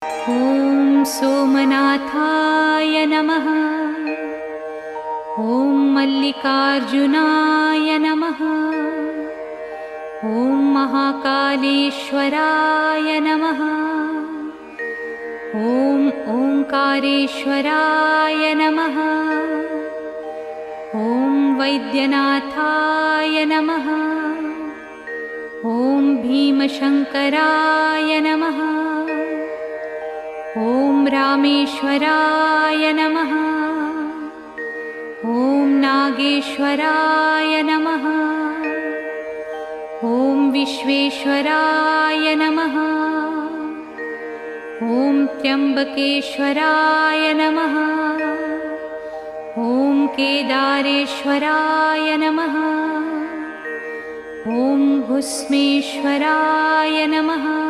ॐ सोमनाथाय नमः। ॐ मल्लिकार्जुनाय नमः। ॐ महाकालेश्वराय नमः। ॐ ओंकारेश्वराय नमः। ॐ वैद्यनाथाय नमः। ॐ भीमशंकराय नमः। ॐ रामेश्वराय नमः। ॐ नागेश्वराय नमः। ॐ विश्वेश्वराय नमः। ॐ त्र्यंबकेश्वराय नमः। ॐ केदारेश्वराय नमः। ॐ भुस्मेश्वराय नमः।